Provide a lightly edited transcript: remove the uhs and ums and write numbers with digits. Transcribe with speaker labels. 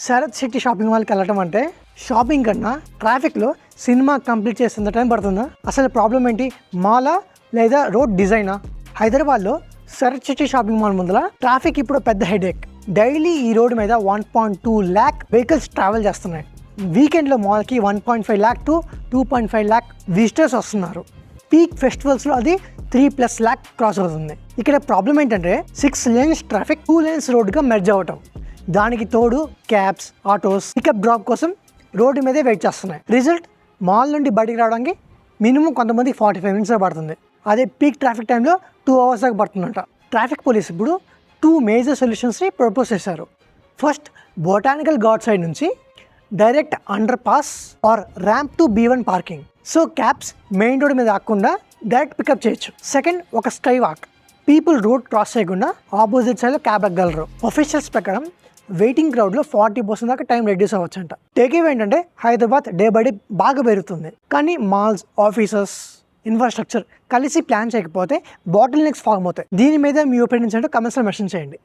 Speaker 1: Sarath Shetty shopping మాల్కి వెళ్ళటం అంటే షాపింగ్ కన్నా ట్రాఫిక్లో సినిమా కంప్లీట్ చేసేంత టైం పడుతుందా? అసలు ప్రాబ్లం ఏంటి? మాలా లేదా రోడ్ డిజైనా? హైదరాబాద్లో శరత్ శెట్టి షాపింగ్ మాల్ ముందర ట్రాఫిక్ ఇప్పుడు పెద్ద హెడేక్. డైలీ ఈ రోడ్డు మీద 1.2 lakh వెహికల్స్ ట్రావెల్ చేస్తున్నాయి. వీకెండ్లో మాల్కి 1.5 lakh to 2.5 lakh విజిటర్స్ వస్తున్నారు. పీక్ ఫెస్టివల్స్లో అది 3+ lakh క్రాస్ అవుతుంది. ఇక్కడ ప్రాబ్లం ఏంటంటే 6 lanes ట్రాఫిక్ 2 lanes రోడ్డుగా మెర్జ్ అవ్వటం. దానికి తోడు క్యాబ్స్, ఆటోస్ పికప్ డ్రాప్ కోసం రోడ్డు మీదే వెయిట్ చేస్తున్నాయి. రిజల్ట్, మాల్ నుండి బయటికి రావడానికి మినిమం కొంతమందికి 45 minutes పడుతుంది. అదే పీక్ ట్రాఫిక్ టైంలో 2 hours దాకా పడుతుందంట. ట్రాఫిక్ పోలీస్ ఇప్పుడు 2 మేజర్ సొల్యూషన్స్ని ప్రపోజ్ చేశారు. ఫస్ట్, బొటానికల్ గార్డ్ సైడ్ నుంచి direct under pass or ramp to B1 parking. So cabs main road మీద ఆగకుండా డైరెక్ట్ పికప్ చేయొచ్చు. సెకండ్, ఒక sky walk. People road cross చేయకుండా ఆపోజిట్ సైడ్లో క్యాబ్ ఎక్కగలరు. ఆఫీషియల్స్ ప్రకారం వెయిటింగ్ క్రౌడ్లో 40% దాకా టైం రెడ్యూస్ అవ్వచ్చు అంట. టేకేవ్ ఏంటంటే హైదరాబాద్ డే బై డే బాగా పెరుగుతుంది, కానీ మాల్స్, ఆఫీసెస్, ఇన్ఫ్రాస్ట్రక్చర్ కలిసి ప్లాన్ చేయకపోతే బాటిల్ నెక్స్ ఫార్మ్ అవుతాయి. దీని మీద మీ ఒపీనియన్స్ ఏంటో కమెంట్స్లో మెన్షన్ చేయండి.